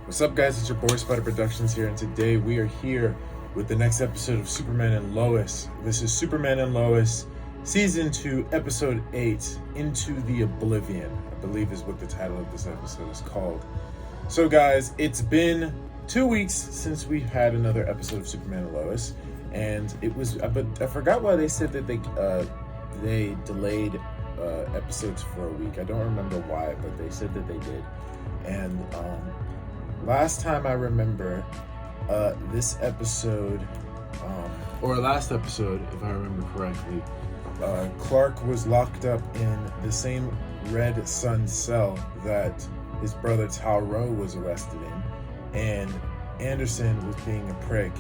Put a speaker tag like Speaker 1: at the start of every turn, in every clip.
Speaker 1: What's up, guys? It's your boy Spider Productions here, and today we are here with the next episode of Superman and Lois. This is Superman and Lois, Season 2, Episode 8, Into the Oblivion, I believe is what the title of this episode is called. So, guys, it's been 2 weeks since we had another episode of Superman and Lois, and it was, but I forgot why they said that they delayed episodes for a week. I don't remember why, but they said that they did. And last time I remember, this episode, or last episode, if I remember correctly, Clark was locked up in the same Red Sun cell that his brother Tal-Rho was arrested in, and Anderson was being a prick,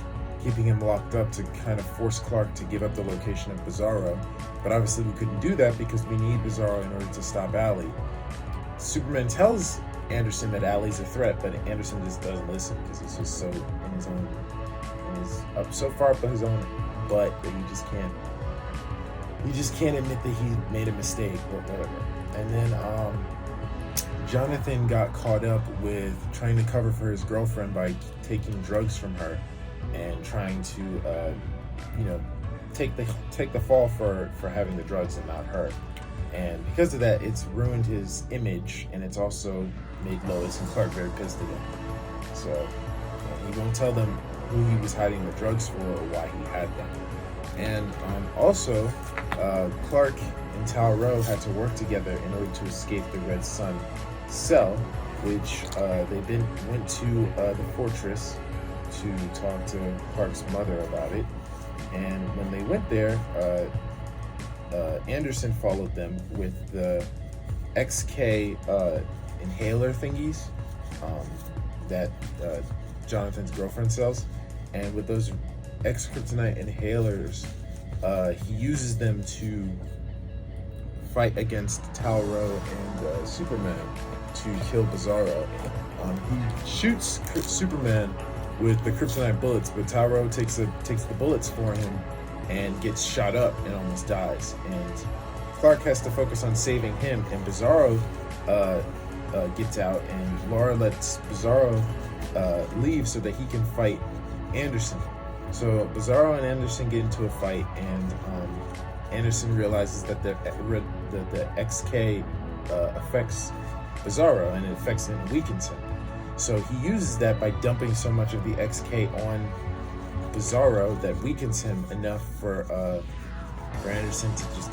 Speaker 1: keeping him locked up to kind of force Clark to give up the location of Bizarro. But obviously we couldn't do that because we need Bizarro in order to stop Alley. Superman tells Anderson that Alley's a threat, but Anderson just doesn't listen because he's just so in his own, he's up so far up his own butt that he just can't admit that he made a mistake or whatever. And then Jonathan got caught up with trying to cover for his girlfriend by taking drugs from her and trying to take the fall for having the drugs and not her. And because of that, it's ruined his image, and it's also made Lois and Clark very pissed at him. So he won't tell them who he was hiding the drugs for or why he had them. And also, Clark and Tal-Rho had to work together in order to escape the Red Sun cell, which they went to the fortress to talk to Clark's mother about it. And when they went there, Anderson followed them with the XK inhaler thingies that Jonathan's girlfriend sells. And with those X-Kryptonite inhalers, he uses them to fight against Tal-Rho and Superman to kill Bizarro. He shoots Superman with the kryptonite bullets, but Tal-Rho takes the bullets for him and gets shot up and almost dies. And Clark has to focus on saving him, and Bizarro gets out, and Laura lets Bizarro leave so that he can fight Anderson. So Bizarro and Anderson get into a fight, and Anderson realizes that the XK affects Bizarro, and it affects him and weakens him. So he uses that by dumping so much of the XK on Bizarro that weakens him enough for Anderson to just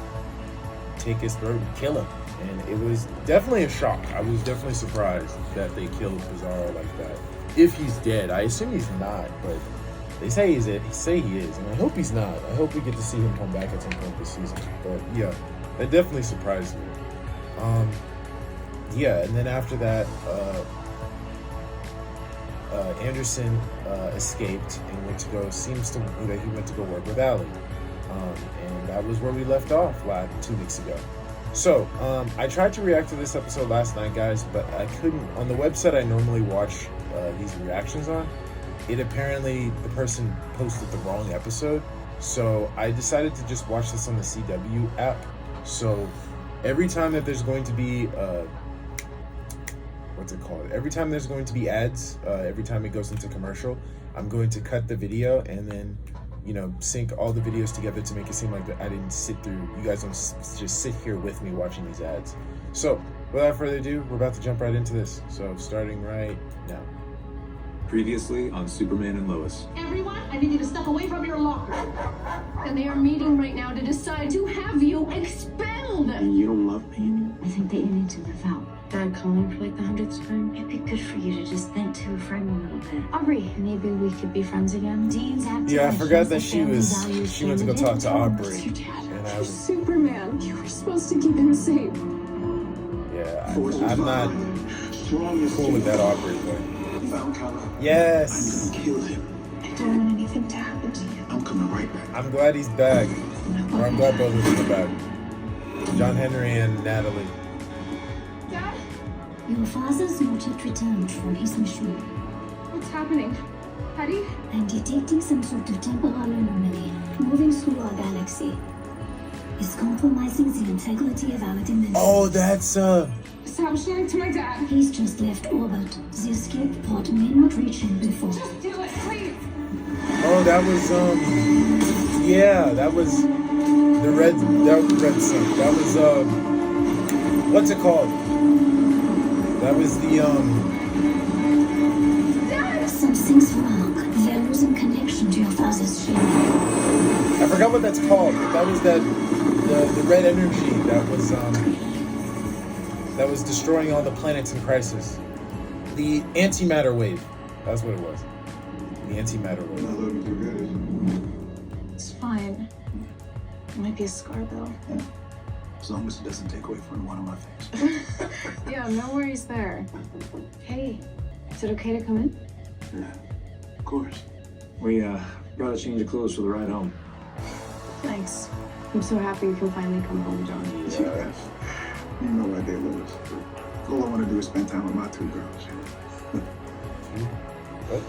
Speaker 1: take his throat and kill him. And it was definitely a shock. I was definitely surprised that they killed Bizarro like that. If he's dead, I assume he's not, but they say he is, and I hope he's not. I hope we get to see him come back at some point this season. But yeah, that definitely surprised me. Yeah, and then after that, Anderson escaped and went to go work with Alley. And that was where we left off 2 weeks ago. So, I tried to react to this episode last night, guys, but I couldn't. On the website I normally watch these reactions on, apparently the person posted the wrong episode. So I decided to just watch this on the CW app. So every time that there's going to be every time there's going to be ads, every time it goes into commercial, I'm going to cut the video and then, sync all the videos together to make it seem like that I didn't sit through. You guys don't just sit here with me watching these ads. So without further ado, we're about to jump right into this. So starting right now.
Speaker 2: Previously on Superman and Lois.
Speaker 3: Everyone, I need you to step away from your locker. And they are meeting right now to decide to have you expelled.
Speaker 2: And you don't love me anymore?
Speaker 4: I think that you need to live out. Dad calling for like the 100th time. It'd be good for you to just vent to a friend a little bit. Aubrey, maybe we could be friends again. Dean's acting.
Speaker 1: Yeah, I forgot that she went to go talk to Aubrey.
Speaker 3: Your dad.
Speaker 1: And I
Speaker 3: You're
Speaker 1: was,
Speaker 3: Superman. You were supposed to keep him safe.
Speaker 1: yeah, I'm not cool with that Aubrey thing. Yes.
Speaker 2: I'm gonna kill him.
Speaker 4: I don't want anything to happen to you.
Speaker 2: I'm coming right back.
Speaker 1: I'm glad he's back. Or I'm glad both of them are back. John Henry and Natalie.
Speaker 3: Dad?
Speaker 4: Your father's not yet returned from his mission.
Speaker 3: What's happening? Patty?
Speaker 4: I'm detecting some sort of temporal anomaly moving through our galaxy. is compromising the integrity of our dimension.
Speaker 1: Oh, that's
Speaker 3: Stop showing to my dad.
Speaker 4: He's just left orbit. The escape pod may not reach him before.
Speaker 3: Just do it, please.
Speaker 1: Oh, that was yeah, that was the red sun. That was what's it called? That was the
Speaker 4: Something's wrong. They're losing connection to your father's ship.
Speaker 1: I forgot what that's called. That was the red energy that was destroying all the planets in crisis. The antimatter wave. That's what it was. The antimatter wave.
Speaker 2: Not looking too good, is
Speaker 5: It's fine. It might be a scar, though.
Speaker 2: it? As long as it doesn't take away from one of my face.
Speaker 5: Yeah, no worries there. Hey, is it okay to come in?
Speaker 2: Yeah, of course.
Speaker 6: We brought a change of clothes for the ride home.
Speaker 5: Thanks. I'm so happy you can finally come home, John.
Speaker 2: Yeah. You know my day, Lois. All I want to do is spend time with my two girls.
Speaker 1: What?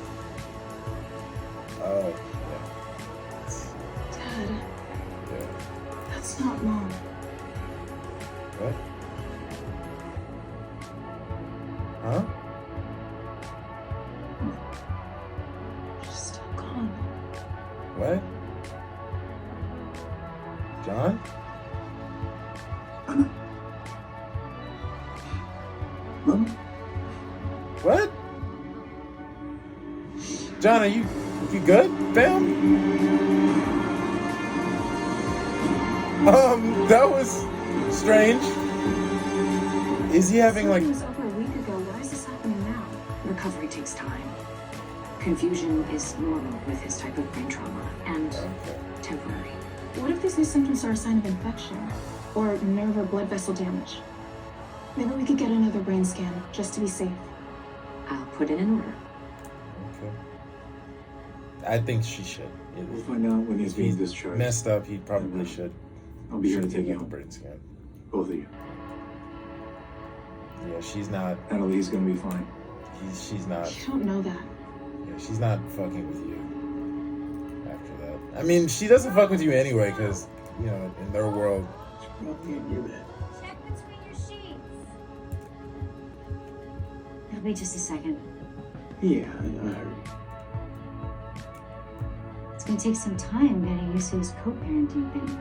Speaker 1: Oh,
Speaker 5: Dad,
Speaker 1: yeah.
Speaker 5: that's not Mom.
Speaker 1: What? Huh?
Speaker 5: She's still gone.
Speaker 1: What? John?
Speaker 2: Anna? Mama?
Speaker 1: What? John, are you good, fam? That was strange. Is he having like?
Speaker 5: It was over a week ago. Why is this happening now?
Speaker 7: Recovery takes time. Confusion is normal with his type of brain trauma and
Speaker 1: Okay.
Speaker 7: temporary.
Speaker 5: What if these new symptoms are a sign of infection or nerve or blood vessel damage? Maybe we could get another brain scan just to be safe.
Speaker 7: I'll put it in order.
Speaker 1: Okay. I think she should.
Speaker 6: We'll find out when he's
Speaker 1: If
Speaker 6: being
Speaker 1: he's
Speaker 6: discharged.
Speaker 1: messed up, he probably should.
Speaker 6: I'll be here to
Speaker 1: Should
Speaker 6: take
Speaker 1: get
Speaker 6: you
Speaker 1: a
Speaker 6: home.
Speaker 1: brain scan.
Speaker 6: Both of you.
Speaker 1: Yeah, she's not.
Speaker 6: Natalie's gonna be fine.
Speaker 1: She's not.
Speaker 5: You don't know that.
Speaker 1: Yeah, she's not fucking with you. After that, I mean, she doesn't fuck with you anyway, because you know, in their world.
Speaker 2: Probably in your bed.
Speaker 4: Check between your sheets. It'll be just a second.
Speaker 2: Yeah, I heard.
Speaker 4: It's gonna take some time getting used to this co-parenting thing.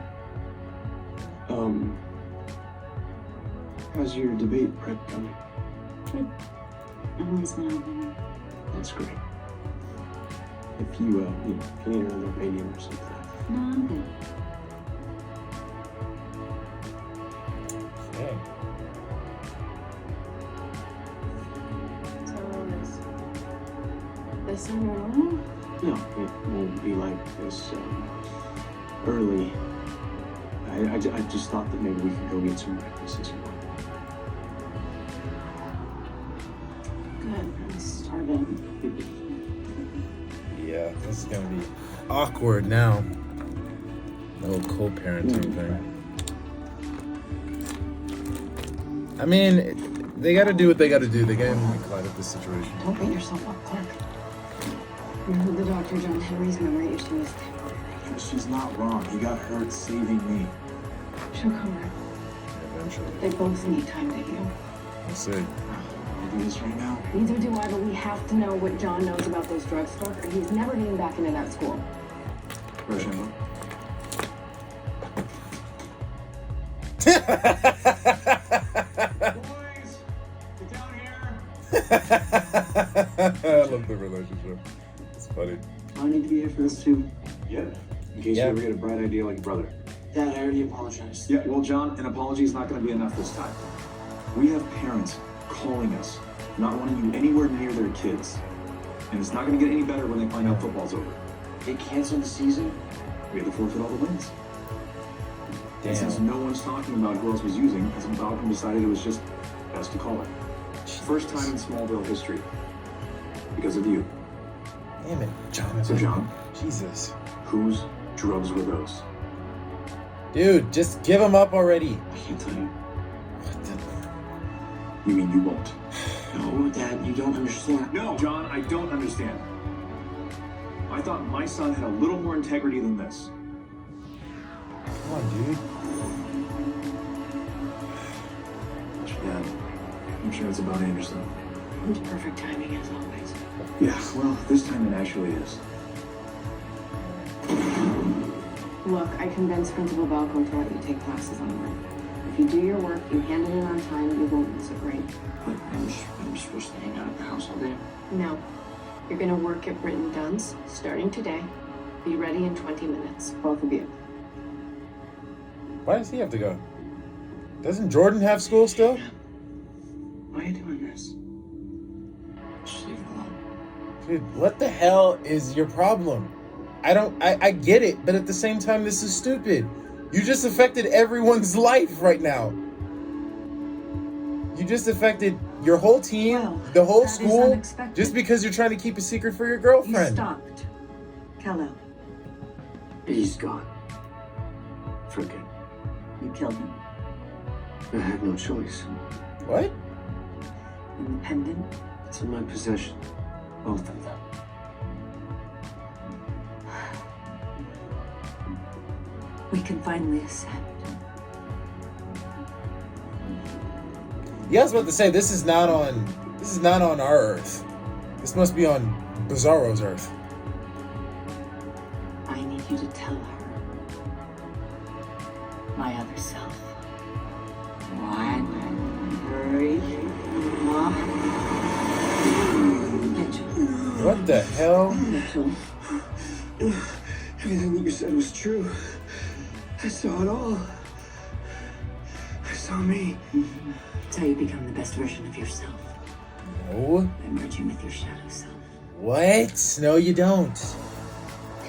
Speaker 2: How's your debate prep going?
Speaker 4: Emily's been helping.
Speaker 2: That's great. If you need another opinion or something.
Speaker 4: No, I'm good.
Speaker 1: Okay.
Speaker 5: So is this normal?
Speaker 2: No, it won't be like this early. I just thought that maybe we could go get some breakfast this morning.
Speaker 5: Good. I'm starving.
Speaker 1: Yeah, this is gonna be awkward now. The whole co-parenting thing. I mean, they gotta do what they gotta do. They gotta make light of this situation.
Speaker 5: Don't beat yourself up, Clark. You know who the Dr. John Henry's memory issue is.
Speaker 6: She's not wrong. He got hurt saving me.
Speaker 5: She'll come back.
Speaker 1: Eventually.
Speaker 5: They both need time to heal.
Speaker 1: We'll see.
Speaker 6: I'll do this right now.
Speaker 5: Neither do I, but we have to know what John knows about those drugs, Clark, or he's never getting back into that school.
Speaker 6: Rochambeau. Boys, get down here.
Speaker 1: I love the relationship. It's funny.
Speaker 8: I need to be here for this too.
Speaker 6: Yeah. In case
Speaker 1: Yeah.
Speaker 6: you ever get a bright idea like your brother.
Speaker 8: Dad, I already apologized.
Speaker 6: Yeah, well, John, an apology is not going to be enough this time. We have parents calling us, not wanting you anywhere near their kids. And it's not going to get any better when they find out football's over.
Speaker 8: They canceled the season?
Speaker 6: We had to forfeit all the wins. And since
Speaker 1: Damn.
Speaker 6: no one's talking about who else was using, President Malcolm decided it was just best to call it. First time in Smallville history. Because of you.
Speaker 1: Damn it, Jonathan.
Speaker 6: So, John,
Speaker 1: Jesus.
Speaker 6: whose drugs were those?
Speaker 1: Dude, just give him up already.
Speaker 8: I can't tell you.
Speaker 1: What the...
Speaker 6: You mean you won't?
Speaker 8: No, Dad, you don't understand.
Speaker 6: No, John, I don't understand. I thought my son had a little more integrity than this.
Speaker 1: Come on, dude.
Speaker 2: Yeah, I'm sure it's about Anderson.
Speaker 7: It's perfect timing as always.
Speaker 2: Yeah, well, this time it actually is.
Speaker 7: Look, I convinced Principal Balcom to let you take classes online. If you do your work, you hand it in on time, you won't miss a grade.
Speaker 8: But I'm supposed to hang out at the house all day.
Speaker 7: No. You're gonna work at Britton Dunn's starting today. Be ready in 20 minutes, both of you.
Speaker 1: Why does he have to go? Doesn't Jordan have school still?
Speaker 8: Why are you doing this? Just leave it alone.
Speaker 1: Dude, what the hell is your problem? I get it, but at the same time, this is stupid. You just affected everyone's life right now. You just affected your whole team,
Speaker 9: Well,
Speaker 1: the whole
Speaker 9: that is
Speaker 1: school,
Speaker 9: unexpected.
Speaker 1: just because you're trying to keep a secret for your
Speaker 9: You
Speaker 1: girlfriend.
Speaker 9: stopped. Kal-El,
Speaker 8: He's gone. For good.
Speaker 9: you killed him.
Speaker 8: I had no choice.
Speaker 1: What?
Speaker 9: And the pendant,
Speaker 8: It's in my possession. Both of them.
Speaker 9: we can finally ascend.
Speaker 1: Yeah, I was about to say this is not on our Earth. This must be on Bizarro's Earth.
Speaker 9: I need you to tell her. My other self. What? Hurry. Mitchell.
Speaker 1: What the hell?
Speaker 9: Mitchell.
Speaker 8: Everything that you said was true. I saw it all. I saw me.
Speaker 9: It's how you become the best version of yourself.
Speaker 1: No.
Speaker 9: By merging with your shadow self.
Speaker 1: What? No, you don't.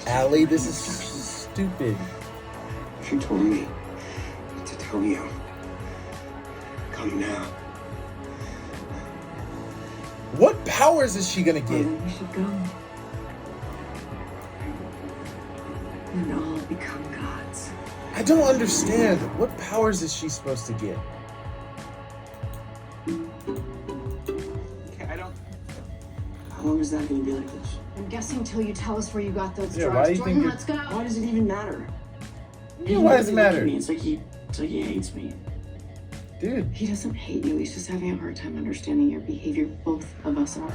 Speaker 1: Allie, this is stupid.
Speaker 8: She told me to tell you. Come now.
Speaker 1: What powers is she gonna
Speaker 9: Well,
Speaker 1: get?
Speaker 9: then we should go. And all become gods.
Speaker 1: I don't understand. What powers is she supposed to get?
Speaker 8: Okay, how long is that gonna be like this?
Speaker 3: I'm guessing till you tell us where you got those
Speaker 1: Yeah,
Speaker 3: drugs.
Speaker 1: why do you
Speaker 3: Jordan,
Speaker 1: think
Speaker 3: let's go.
Speaker 8: Why does it even matter?
Speaker 1: Yeah, why does it matter?
Speaker 8: It's like he hates me.
Speaker 1: Dude,
Speaker 7: He doesn't hate you, he's just having a hard time understanding your behavior. Both of us are.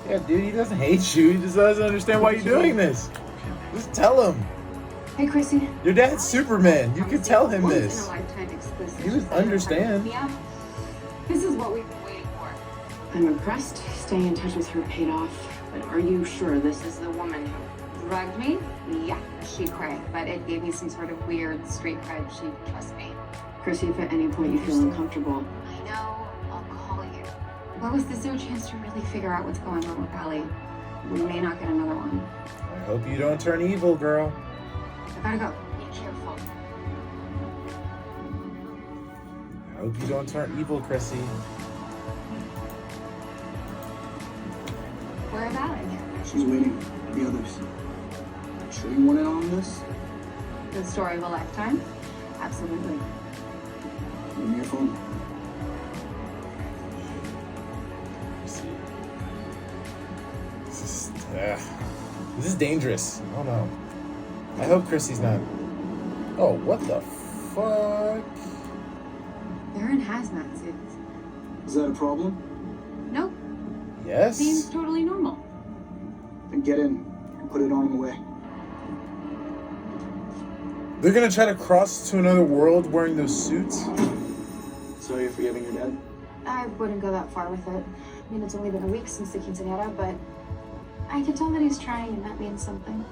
Speaker 1: yeah, dude, he doesn't hate you. He just doesn't understand why you're doing this. Just tell him.
Speaker 3: Hey, Chrissy.
Speaker 1: Your dad's Superman. You can tell him
Speaker 3: Once
Speaker 1: this.
Speaker 3: in a lifetime exclusive.
Speaker 1: He would understand.
Speaker 3: Yeah. This is what we've been waiting for.
Speaker 7: I'm impressed. Staying in touch with her paid off. But are you sure this is
Speaker 10: The woman who drugged me, yeah, she cried, but it gave me some sort of weird street cred. She trusts me.
Speaker 7: Chrissy, if at any point you feel uncomfortable,
Speaker 10: I know, I'll call you. Lois, there's no chance to really figure out what's going on with Allie. We may not get another one.
Speaker 1: I hope you don't turn evil, girl.
Speaker 10: I gotta go. Be careful.
Speaker 1: I hope you don't turn evil, Chrissy.
Speaker 10: Where is Allie?
Speaker 2: She's waiting for the others. Sure you want in on this?
Speaker 10: The story of a lifetime? Absolutely.
Speaker 2: Give me your phone.
Speaker 1: Let's see. This is dangerous. Oh no. I hope Chrissy's not. Oh, what the fuck?
Speaker 10: They're in hazmat suits.
Speaker 2: Is that a problem?
Speaker 10: Nope.
Speaker 1: Yes?
Speaker 10: Seems totally normal.
Speaker 2: Then get in and put it on the way.
Speaker 1: They're gonna try to cross to another world wearing those suits?
Speaker 2: So you're forgiving your dad?
Speaker 3: I wouldn't go that far with it. I mean, it's only been a week since the quinceanera, but I can tell that he's trying, and that means something.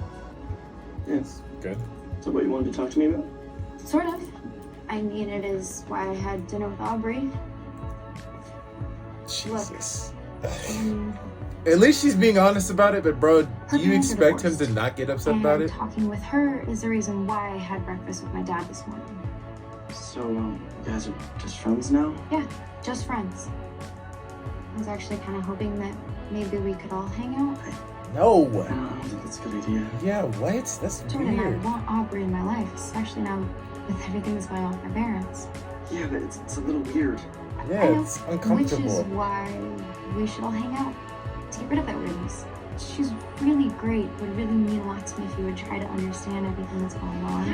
Speaker 2: Yes.
Speaker 1: Good.
Speaker 2: Is that what you wanted to talk to me about?
Speaker 3: Sort of. I mean, it is why I had dinner with Aubrey.
Speaker 1: Jesus.
Speaker 3: Um,
Speaker 1: At least she's being honest about it, but bro, do
Speaker 3: Her
Speaker 1: you
Speaker 3: parents are
Speaker 1: expect him to
Speaker 3: divorced.
Speaker 1: not get upset
Speaker 3: and
Speaker 1: about it?
Speaker 3: talking with her is the reason why I had breakfast with my dad this morning.
Speaker 8: So, you guys are just friends now?
Speaker 3: Yeah, just friends. I was actually kind of hoping that maybe we could all hang out.
Speaker 1: No.
Speaker 8: I don't think that's a good idea.
Speaker 1: Yeah, what? That's
Speaker 3: Jordan, I
Speaker 1: weird.
Speaker 3: want Aubrey in my life, especially now with everything that's going on with my parents.
Speaker 8: Yeah, but it's a little weird.
Speaker 1: Yeah,
Speaker 3: I know,
Speaker 1: it's
Speaker 3: which is
Speaker 1: uncomfortable.
Speaker 3: why we should all hang out. to get rid of that weirdness. She's really great. It would really mean a lot to me if you would try to understand everything that's going on.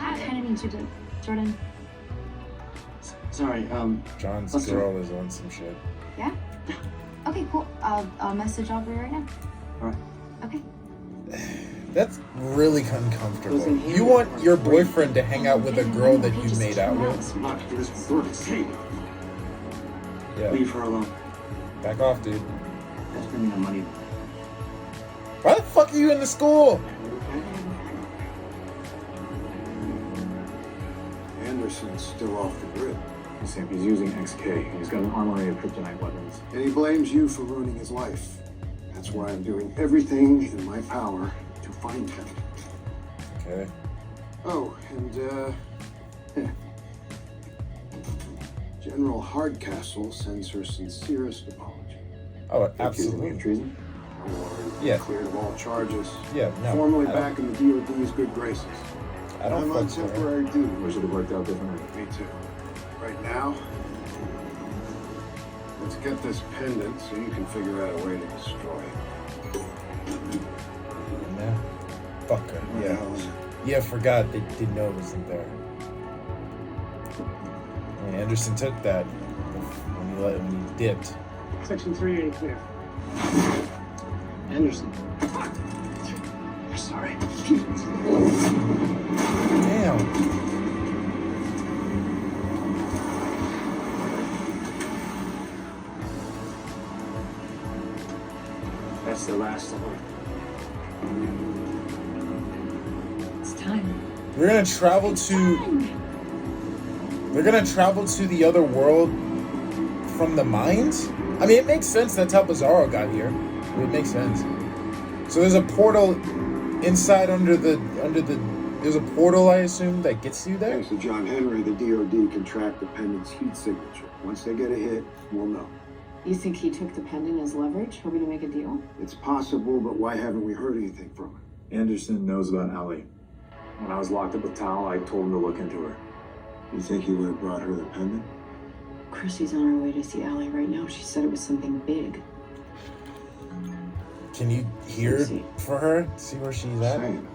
Speaker 3: I kind of need you to, Jordan.
Speaker 2: Sorry,
Speaker 1: John's girl is on some shit.
Speaker 3: Yeah? Okay, cool. I'll message Aubrey right now.
Speaker 2: Alright.
Speaker 3: Okay.
Speaker 1: That's really uncomfortable. You want your boyfriend to hang out with a girl that you made out with?
Speaker 2: Not for this work. Hey,
Speaker 1: Yeah.
Speaker 2: leave her alone.
Speaker 1: Back off, dude.
Speaker 2: That's bringing the money.
Speaker 1: Why the fuck are you in the school?
Speaker 8: Anderson's still off the grid.
Speaker 6: Sam, he's using XK. He's got an armory of kryptonite weapons.
Speaker 8: And he blames you for ruining his life. That's why I'm doing everything in my power to find him.
Speaker 1: Okay.
Speaker 8: Oh, and, General Hardcastle sends her sincerest apology.
Speaker 1: Oh, absolutely.
Speaker 6: Treason?
Speaker 1: Yeah.
Speaker 8: Cleared of all charges.
Speaker 1: Yeah, no.
Speaker 8: Formally
Speaker 1: I don't-
Speaker 8: back in the DOD's good graces.
Speaker 1: I don't
Speaker 8: I'm on
Speaker 1: fuck with her.
Speaker 8: temporary duty.
Speaker 6: Wish it had worked out differently.
Speaker 8: Me too. Right now, let's get this pendant so you can figure out a way to destroy it.
Speaker 1: Yeah. Fuck her.
Speaker 8: What the hell is it?
Speaker 1: Yeah, forgot they didn't know it wasn't there. And Anderson took that when he dipped.
Speaker 2: Section 380 clear. Anderson. Sorry.
Speaker 1: Damn.
Speaker 2: That's the last of them.
Speaker 9: It's time.
Speaker 1: We're gonna travel to. They're gonna travel to the other world from the mines. I mean, it makes sense. That's how Bizarro got here. It makes sense. So there's a portal inside under the. There's a portal, I assume, that gets you there.
Speaker 8: Thanks to John Henry, the DOD can track the pendant's heat signature. Once they get a hit, we'll know.
Speaker 7: You think he took the pendant as leverage, hoping to make a deal?
Speaker 8: It's possible, but why haven't we heard anything from him?
Speaker 6: Anderson knows about Allie. When I was locked up with Tal, I told him to look into her.
Speaker 8: You think he would have brought her the pendant?
Speaker 7: Chrissy's on her way to see Allie right now. She said it was something big.
Speaker 1: Can you hear for her? See where she's at?
Speaker 8: Same.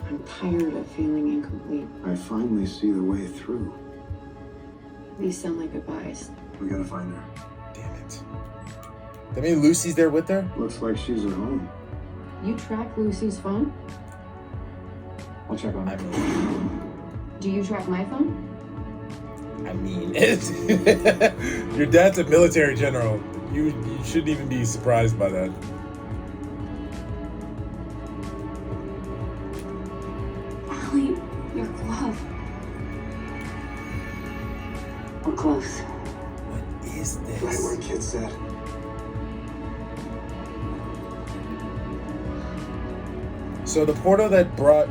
Speaker 7: I'm tired of feeling incomplete.
Speaker 8: I finally see the way through.
Speaker 7: These sound like goodbyes.
Speaker 6: We gotta find her.
Speaker 1: Damn it. That mean Lucy's there with her?
Speaker 8: Looks like she's at home.
Speaker 7: You track Lucy's phone?
Speaker 6: I'll check on
Speaker 1: I
Speaker 6: her.
Speaker 1: mean,
Speaker 7: Do you track my phone?
Speaker 1: your dad's a military general. You shouldn't even be surprised by that.
Speaker 3: Allie, your glove.
Speaker 9: We're close.
Speaker 1: What is
Speaker 8: Right where
Speaker 1: this?
Speaker 8: Kid said.
Speaker 1: So the portal that brought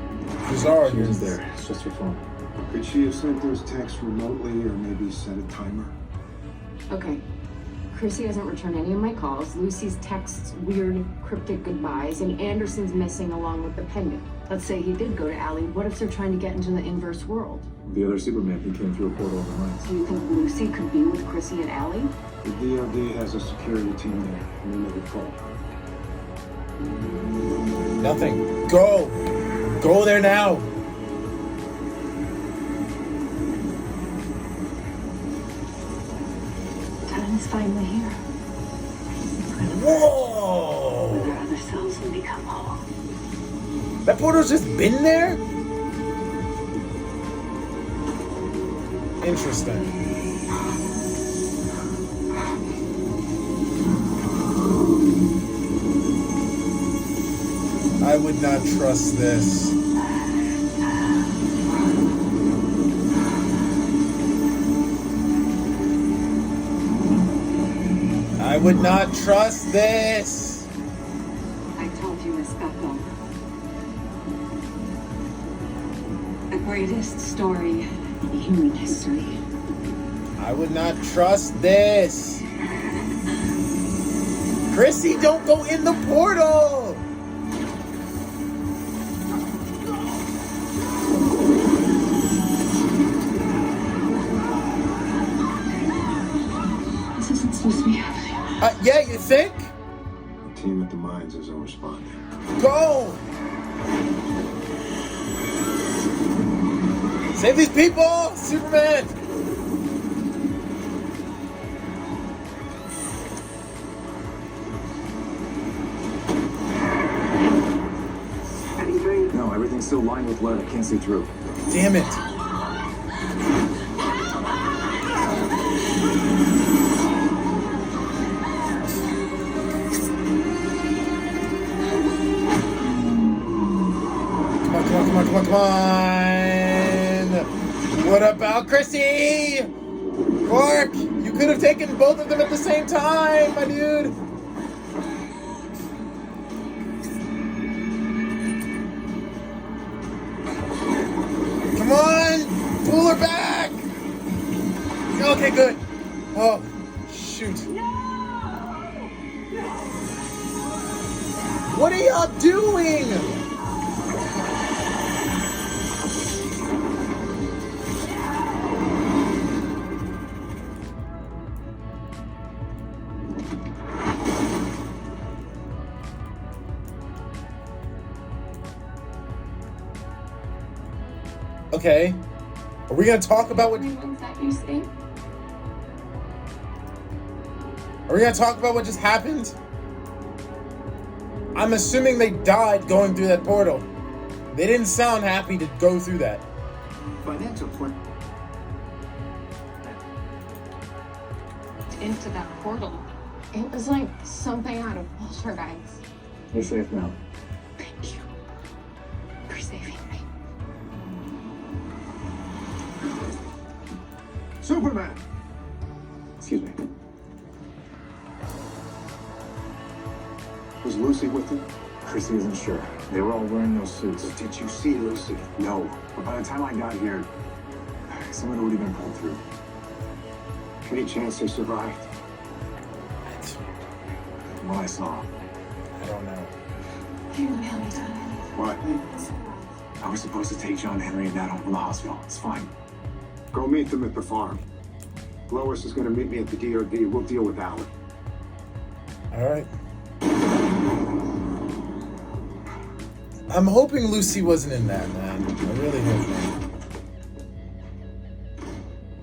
Speaker 1: Bizarro
Speaker 6: She
Speaker 1: here
Speaker 6: isn't
Speaker 1: is
Speaker 6: there. It's just her phone.
Speaker 8: Could she have sent those texts remotely or maybe set a timer?
Speaker 7: Okay. Chrissy hasn't returned any of my calls. Lucy's texts weird, cryptic goodbyes, and Anderson's missing along with the pendant. Let's say he did go to Allie. What if they're trying to get into the inverse world?
Speaker 6: The other Superman who came through a portal in the mines.
Speaker 7: So you think Lucy could be with Chrissy and Allie?
Speaker 8: The DOD has a security team there, and they never call.
Speaker 1: nothing. Go! Go there now!
Speaker 9: Time is finally here.
Speaker 1: Whoa!
Speaker 9: With our other selves, we become whole.
Speaker 1: That portal's just been there? Interesting. I would not trust this. I would not trust this.
Speaker 9: I told you, Miss Bethel. The greatest story in human history.
Speaker 1: I would not trust this. Chrissy, don't go in the portal.
Speaker 9: This isn't supposed to be
Speaker 1: Yeah, you think?
Speaker 8: The team at the mines isn't responding.
Speaker 1: Go! Save these people! Superman!
Speaker 6: No, everything's still lined with lead. I can't see through.
Speaker 1: Damn it. Come on. What about Chrissy? Clark, you could have taken both of them at the same time, my dude. Come on! Pull her back! Okay, good. Oh, shoot. What are y'all doing? Okay. Are we gonna talk about what? Are we gonna talk about what just happened? I'm assuming they died going through that portal. They didn't sound happy to go through that.
Speaker 2: Financial plan.
Speaker 10: Into that portal. It was like something out of Poltergeist.
Speaker 2: You're safe now.
Speaker 10: Thank you for saving me.
Speaker 8: Superman!
Speaker 2: Excuse me.
Speaker 6: Was Lucy with him? Chrissy isn't sure. They were all wearing those suits.
Speaker 8: Did you see Lucy?
Speaker 6: No, but by the time I got here, some of it would have been pulled through.
Speaker 8: Any chance they survived?
Speaker 6: What I saw.
Speaker 1: I don't know.
Speaker 8: What?
Speaker 6: I was supposed to take John Henry and Dad home from the hospital. It's fine.
Speaker 8: Go meet them at the farm. Lois is gonna meet me at the DOD. We'll deal with Alan.
Speaker 1: All right. I'm hoping Lucy wasn't in that, man. I really hope not.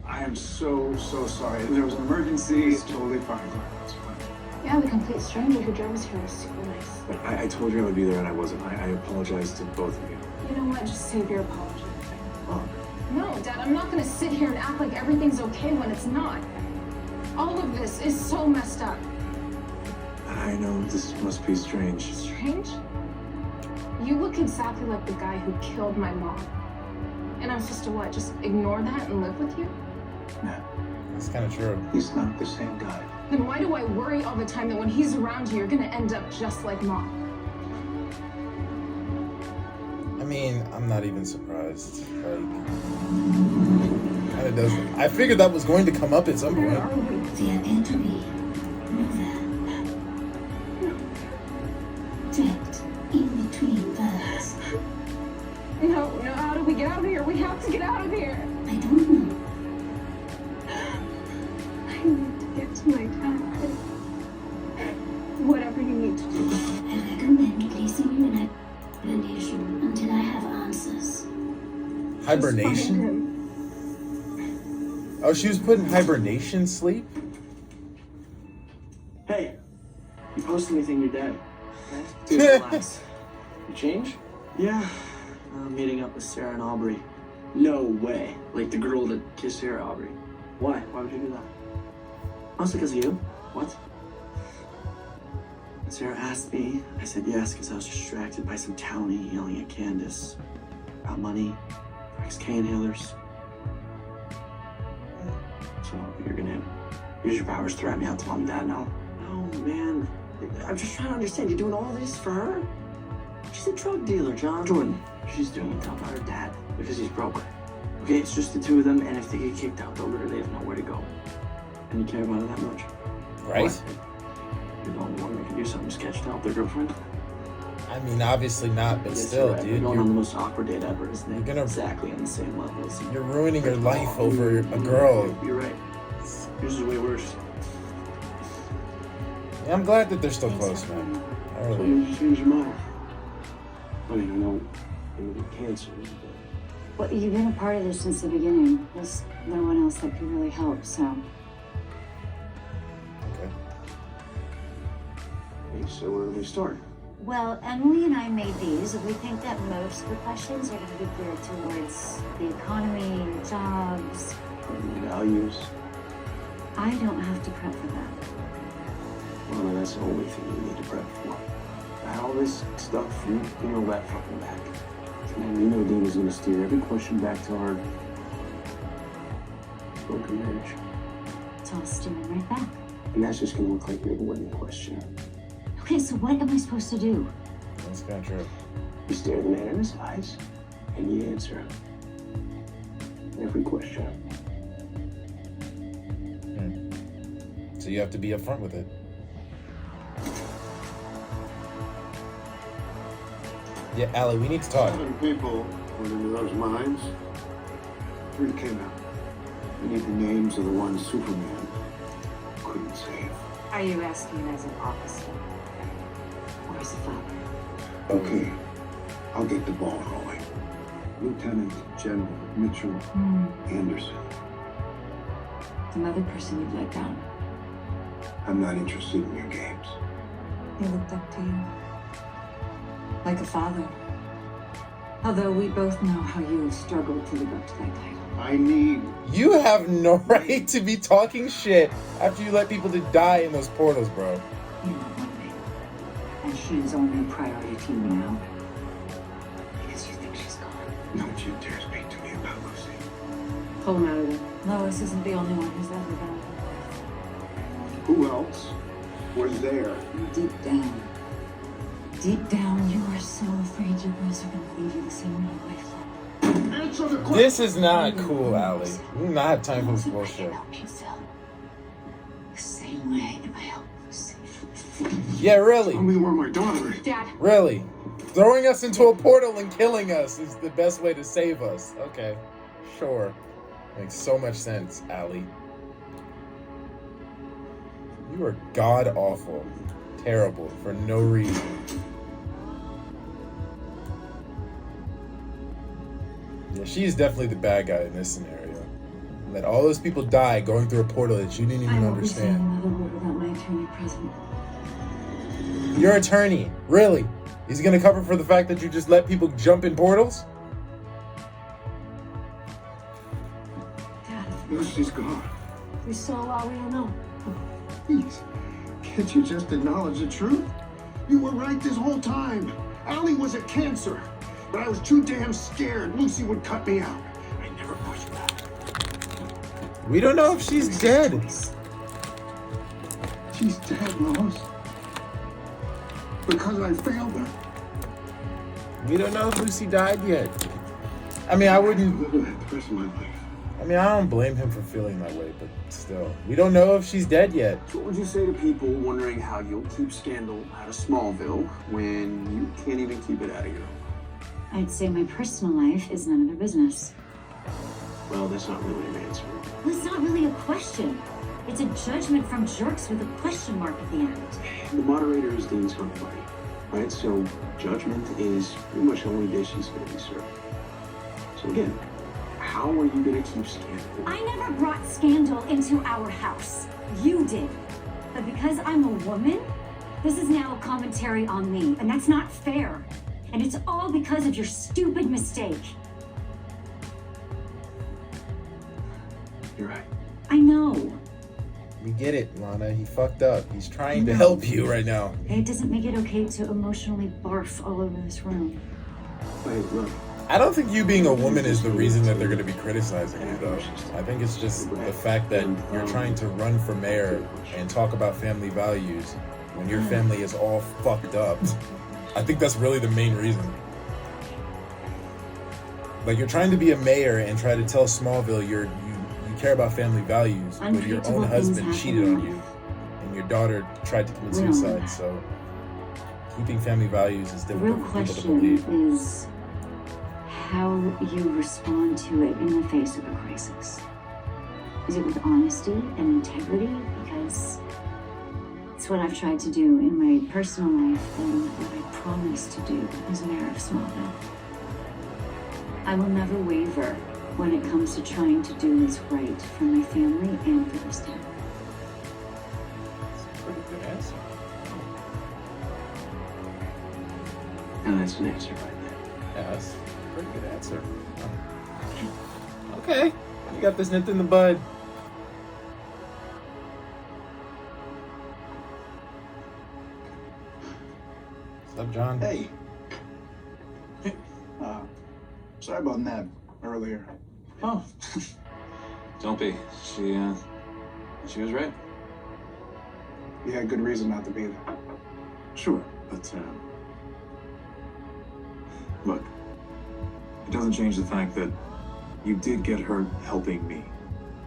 Speaker 6: I am so sorry. There was an emergency.
Speaker 2: It's totally fine. It's fine.
Speaker 5: Yeah, the complete stranger who drove us here was super nice.
Speaker 6: But I told you I would be there and I wasn't. I apologize to both of you.
Speaker 5: You know what? Just save your apology.
Speaker 6: Oh.
Speaker 5: No, Dad, I'm not gonna sit here and act like everything's okay when it's not. All of this is so messed up.
Speaker 6: I know this must be strange.
Speaker 5: Strange? You look exactly like the guy who killed my mom. And I'm supposed to what, just ignore that and live with you?
Speaker 1: That's kind of true.
Speaker 2: He's not the same guy.
Speaker 5: Then why do I worry all the time that when he's around you, you're gonna end up just like Mom?
Speaker 1: I mean, I'm not even surprised. Like, kind of doesn't. I figured that was going to come up at some point.
Speaker 4: The entropy. Trapped in between birds.
Speaker 5: No, how do we get out of here? We have to get out of here.
Speaker 4: I don't know.
Speaker 5: I need to get to my dad. Whatever you need to do.
Speaker 4: I recommend placing you in hibernation until I have answers.
Speaker 1: Hibernation? Oh, she was put in hibernation sleep?
Speaker 2: Hey, you post anything you're dead. Dude, relax. You change?
Speaker 11: Yeah, meeting up with Sarah and Aubrey.
Speaker 2: No way.
Speaker 11: Like the girl that kissed Sarah, Aubrey.
Speaker 2: Why? Why would you do that?
Speaker 11: Honestly, because of you.
Speaker 2: What?
Speaker 11: Sarah asked me. I said yes because I was distracted by some townie yelling at Candace about money, XK inhalers. So you're gonna use your powers to rat me out to Mom and Dad now? No, man. I'm just trying to understand. You're doing all this for her? She's a drug dealer, John. Jordan, she's doing it to help out her dad because he's broke. Okay, it's just the two of them, and if they get kicked out, they'll literally have nowhere to go. And you care about it that much?
Speaker 1: Right?
Speaker 11: What? You're the only one that can do something sketch to help their girlfriend?
Speaker 1: I mean, obviously not, but
Speaker 11: Yes,
Speaker 1: still,
Speaker 11: you're right.
Speaker 1: dude.
Speaker 11: We're going on the most awkward date ever, isn't it?
Speaker 1: You're gonna-
Speaker 11: exactly on the same level as you.
Speaker 1: You're ruining your life over a girl.
Speaker 11: You're right. Yours is way worse.
Speaker 1: I'm glad that they're still close, man. I
Speaker 2: So
Speaker 1: really.
Speaker 2: you change your mind. I mean, I know it would be cancer,
Speaker 4: Well, you've been a part of this since the beginning. There's no one else that could really help, so.
Speaker 1: Okay.
Speaker 2: Okay, so where do we start?
Speaker 4: Well, Emily and I made these. We think that most of the questions are going to be geared towards the economy, jobs.
Speaker 2: Values.
Speaker 4: I don't have to prep for that.
Speaker 2: Well, no, that's the only thing you need to prep for. All this stuff, you know that fucking back. And you know Dean is gonna steer every question back to our broken marriage.
Speaker 4: So I'll steer him right back.
Speaker 2: And that's just gonna look like an avoiding question.
Speaker 4: Okay, so what am I supposed to do?
Speaker 1: That's kind of true.
Speaker 2: You stare the man in his eyes, and you answer every question.
Speaker 1: So you have to be upfront with it. Yeah, Allie, we need to talk.
Speaker 8: 7 people went into those mines. 3 came out. We need the names of the ones Superman couldn't save.
Speaker 4: Are you asking as an officer? Or as a father?
Speaker 8: Okay, I'll get the ball rolling. Lieutenant General Mitchell Anderson.
Speaker 4: Another person you'd let down.
Speaker 8: I'm not interested in your games.
Speaker 4: He looked up to you. Like a father. Although we both know how you have struggled to live up to that title.
Speaker 8: I need...
Speaker 1: You have no right to be talking shit after you let people to die in those portals, bro.
Speaker 4: You know one thing. And she's only priority to you now. Because you think she's gone.
Speaker 8: Don't you dare speak to me about Lucy.
Speaker 7: Pull him out of there.
Speaker 4: Lois isn't the only one who's ever been.
Speaker 8: Who else was there?
Speaker 4: Deep down, you are so afraid your boys are going to leave you the same way your wife left.
Speaker 8: Answer the question!
Speaker 1: This is not cool, Allie. We do not have time for this bullshit.
Speaker 4: The same way I help Lucy.
Speaker 1: Yeah, really.
Speaker 8: Tell me where my daughter is.
Speaker 7: Dad.
Speaker 1: Really. Throwing us into a portal and killing us is the best way to save us. Okay. Sure. Makes so much sense, Allie. You are god-awful. Terrible. For no reason. Yeah, she's definitely the bad guy in this scenario. Let all those people die going through a portal that you didn't even understand.
Speaker 4: Another word without my attorney present.
Speaker 1: Your attorney, really? He's gonna cover for the fact that you just let people jump in portals?
Speaker 4: Dad,
Speaker 8: Lucy's gone.
Speaker 4: we saw while we don't know.
Speaker 8: Please, can't you just acknowledge the truth? You were right this whole time. Allie was a cancer, but I was too damn scared Lucy would cut me out. I never pushed back.
Speaker 1: We don't know if she's dead.
Speaker 8: She's dead, Lois. Because I failed her.
Speaker 1: We don't know if Lucy died yet. I mean, I wouldn't...
Speaker 8: Live with that the rest of my life.
Speaker 1: I mean, I don't blame him for feeling that way, but still. We don't know if she's dead yet.
Speaker 2: So what would you say to people wondering how you'll keep Scandal out of Smallville when you can't even keep it out of your own?
Speaker 4: I'd say my personal life is none of their business.
Speaker 2: Well, that's not really an answer.
Speaker 4: Well, it's not really a question. It's a judgment from jerks with a question mark at the end.
Speaker 2: The moderator is Dean's hunt buddy, right? So judgment is pretty much the only dish he's going to be served. So again, how are you going to keep Scandal?
Speaker 4: I never brought scandal into our house. You did. But because I'm a woman, this is now a commentary on me, and that's not fair. And it's all because of your stupid mistake.
Speaker 2: You're right.
Speaker 4: I know.
Speaker 1: We get it, Lana. He fucked up. He's trying to help you right now.
Speaker 4: It doesn't make it okay to emotionally barf all over this room.
Speaker 2: Wait, look.
Speaker 1: I don't think you being a woman is the reason that they're going to be criticizing you, though. I think it's just the fact that you're trying to run for mayor and talk about family values when your family is all fucked up. I think that's really the main reason. Like, you're trying to be a mayor and try to tell Smallville you care about family values, but your own husband cheated on you, and your daughter tried to commit suicide, so keeping family values is
Speaker 4: The
Speaker 1: difficult
Speaker 4: real
Speaker 1: for people to
Speaker 4: question
Speaker 1: believe.
Speaker 4: is how you respond to it in the face of a crisis. Is it with honesty and integrity? Because It's what I've tried to do in my personal life and what I promised to do as mayor of Smallville. I will never waver when it comes to trying to do what's right for my family and for this town.
Speaker 1: That's a pretty good answer.
Speaker 2: And that's an answer right there.
Speaker 1: Yeah, that's a pretty good answer. Okay, you got this nipped in the bud. What's up, John?
Speaker 12: Hey. Sorry about Neb earlier.
Speaker 6: Oh. Don't be. She was right.
Speaker 12: You had good reason not to be there.
Speaker 6: Sure, but look, it doesn't change the fact that you did get hurt helping me.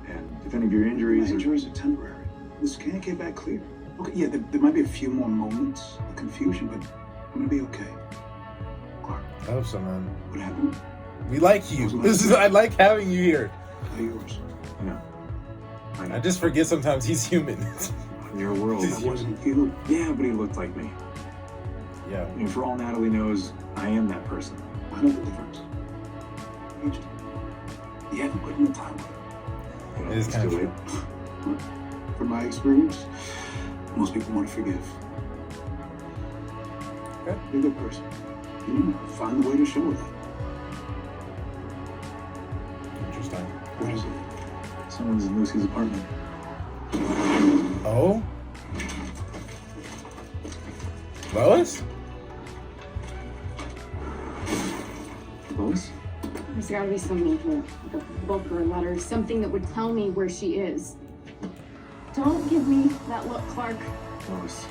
Speaker 6: And if any of your injuries
Speaker 12: Injuries are temporary. This can't get back clear. Okay, yeah, there might be a few more moments of confusion, but I'm gonna be okay. Clark,
Speaker 1: I hope so, man.
Speaker 12: what happened?
Speaker 1: We like you. I like having you here.
Speaker 12: They're yours.
Speaker 6: No.
Speaker 1: I just forget sometimes he's human.
Speaker 6: In your world.
Speaker 12: That wasn't you.
Speaker 6: Yeah, but he looked like me.
Speaker 1: Yeah.
Speaker 6: And for all Natalie knows, I am that person.
Speaker 12: I know the difference. You haven't put in the time.
Speaker 1: It is kind of true.
Speaker 12: From my experience, most people want to forgive.
Speaker 1: Okay.
Speaker 12: You're a good person. Find the way to show it.
Speaker 1: Interesting.
Speaker 12: What is it?
Speaker 6: Someone's in Lucy's apartment.
Speaker 1: Oh? Lois?
Speaker 6: Lois?
Speaker 7: There's gotta be something in here, like a book or a letter, something that would tell me where she is. Don't give me that look, Clark.
Speaker 6: Lois.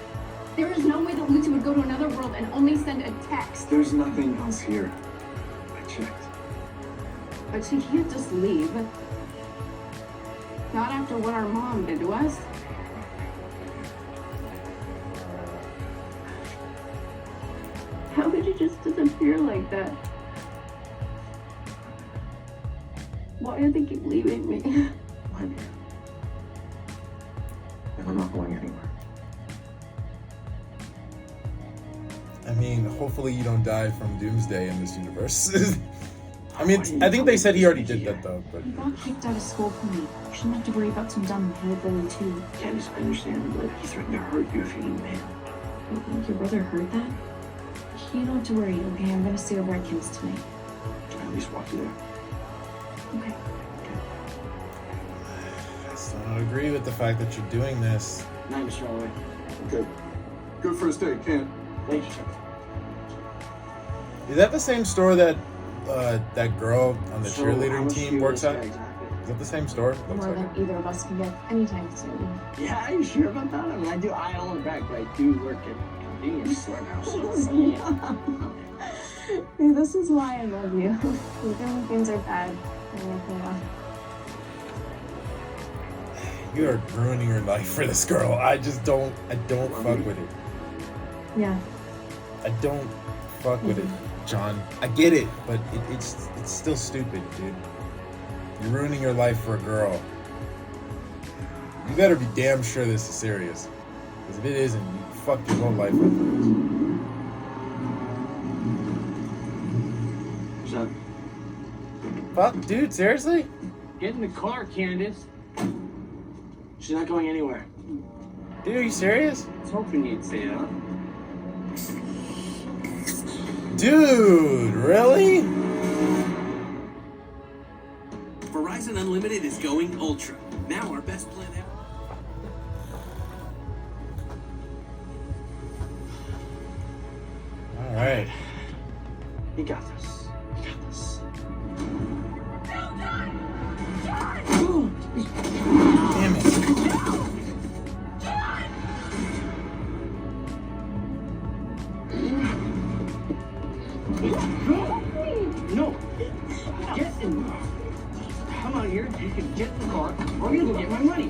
Speaker 7: There is no way that Lucy would go to another world and only send a text.
Speaker 6: There's nothing else here. I checked.
Speaker 7: But she can't just leave. Not after what our mom did to us. How could you just disappear like that? Why do they keep leaving me?
Speaker 6: I'm here. And I'm not going anywhere.
Speaker 1: I mean, hopefully you don't die from Doomsday in this universe. I mean, I think they said he already did that though, but...
Speaker 5: You got kicked out of school for me. You shouldn't have to worry about some dumb hillbilly too.
Speaker 2: Candace, I understand, but he threatened to hurt you if you didn't pay him.
Speaker 5: You think your brother heard that? You don't have to worry, okay? I'm gonna stay over at Kim's tonight.
Speaker 2: Can I at least walk you there?
Speaker 5: Okay.
Speaker 1: I still don't agree with the fact that you're doing this.
Speaker 2: Night, Mr. Holloway.
Speaker 12: Okay. Good first date, Kent.
Speaker 2: Thank you, sir.
Speaker 1: Is that the same store that that girl on the
Speaker 2: So,
Speaker 1: cheerleading
Speaker 2: how much
Speaker 1: team
Speaker 2: do you
Speaker 1: works at?
Speaker 2: expect exactly?
Speaker 1: Is that the same store? Looks
Speaker 3: More
Speaker 1: like
Speaker 3: than either of us can get anytime soon.
Speaker 11: Yeah, are you sure about that? I mean, I own back, but I do work at a convenience store now, so yeah.
Speaker 3: See, this is why I love you. Even when things are bad, I love you.
Speaker 1: You are ruining your life for this girl. I don't fuck with it.
Speaker 5: Yeah.
Speaker 1: I don't fuck with it, John. I get it, but it's still stupid, dude. You're ruining your life for a girl. You better be damn sure this is serious. Because if it isn't, you fucked your whole life up.
Speaker 2: What's up?
Speaker 1: Fuck, dude, seriously?
Speaker 11: Get in the car, Candace. She's not going anywhere.
Speaker 1: Dude, are you serious?
Speaker 11: I was hoping you'd say that.
Speaker 1: Dude, really?
Speaker 13: Verizon Unlimited is going ultra. Now our best plan ever.
Speaker 1: All right.
Speaker 2: You got this. You got this.
Speaker 1: Damn it.
Speaker 11: No! Get in there. Come out here, you can get in the car, or you'll go get my money.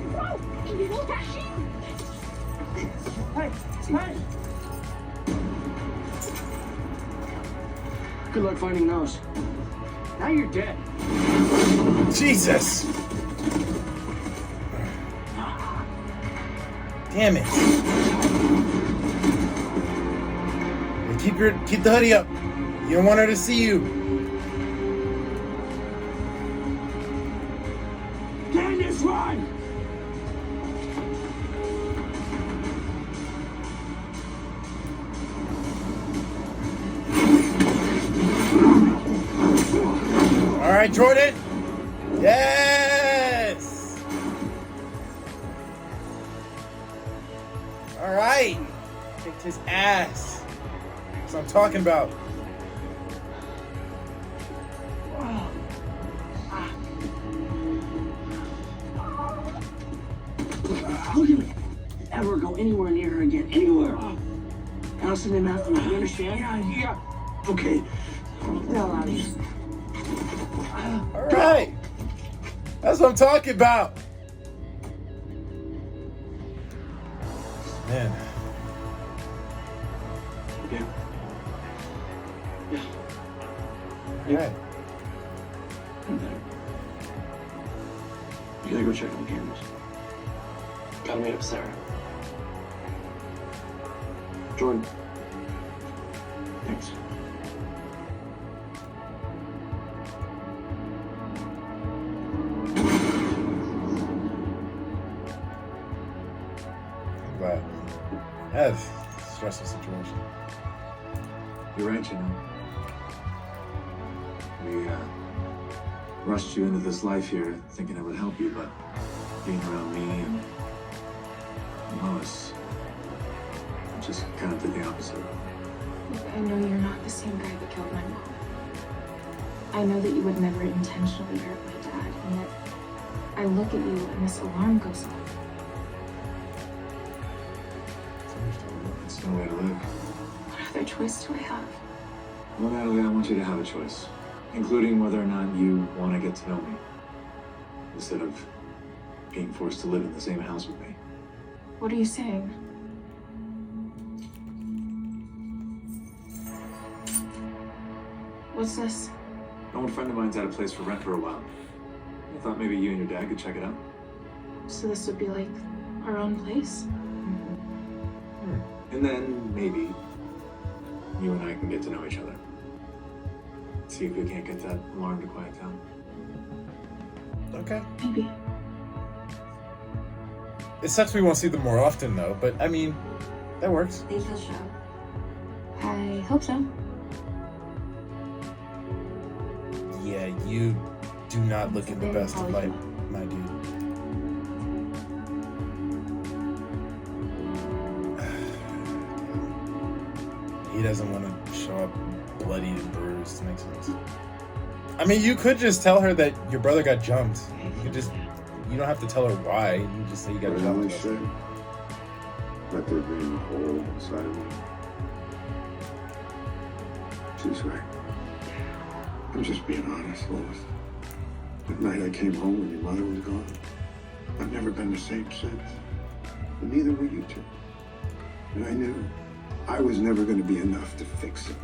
Speaker 11: Hey, hey! Good luck finding those. Now you're dead.
Speaker 1: Jesus. Damn it. keep the hoodie up. You don't want her to see you.
Speaker 8: Candace, run!
Speaker 1: All right, Jordan. Yes. All right. Kicked his ass. That's what I'm talking about.
Speaker 11: How can you ever go anywhere near her again? Anywhere? Allison and Matthew, you understand?
Speaker 8: Yeah. Okay.
Speaker 11: No, Alex.
Speaker 1: All right. That's what I'm talking about. Man.
Speaker 11: Yeah. Yeah.
Speaker 1: All right.
Speaker 11: You gotta go check on the cameras.
Speaker 2: Gotta meet up with Sarah.
Speaker 11: Jordan. Thanks.
Speaker 1: I'm glad. That's a stressful situation.
Speaker 6: You're right, you know. We rushed you into this life here thinking it would help you, but being around me and Lois just kind of did the opposite.
Speaker 5: Look, I know you're not the same guy that killed my mom. I know that you would never intentionally hurt my dad, and yet I look at you and this alarm goes off.
Speaker 6: It's understandable. It's no way to live.
Speaker 5: What other choice do I have?
Speaker 6: Well, Natalie, I want you to have a choice, including whether or not you want to get to know me, instead of being forced to live in the same house with me.
Speaker 5: What are you saying? What's this?
Speaker 6: An old friend of mine's had a place for rent for a while. I thought maybe you and your dad could check it out.
Speaker 5: So this would be like our own place?
Speaker 6: And then maybe you and I can get to know each other. See if we can't get that alarm to quiet down.
Speaker 1: Okay.
Speaker 5: Maybe.
Speaker 1: It sucks we won't see them more often, though. But I mean, that works.
Speaker 10: Think he'll show?
Speaker 3: I hope so.
Speaker 1: Yeah, you do not look in the best of light, my dude. He doesn't want to show up bloodied and bruised. Makes sense. I mean, you could just tell her that your brother got jumped. You don't have to tell her why. You just say you got jumped.
Speaker 8: What did I say? Let there be a hole inside of me. She's right. I'm just being honest, Lois. That night I came home when your mother was gone, I've never been the same since. And neither were you two. And I knew I was never going to be enough to fix it.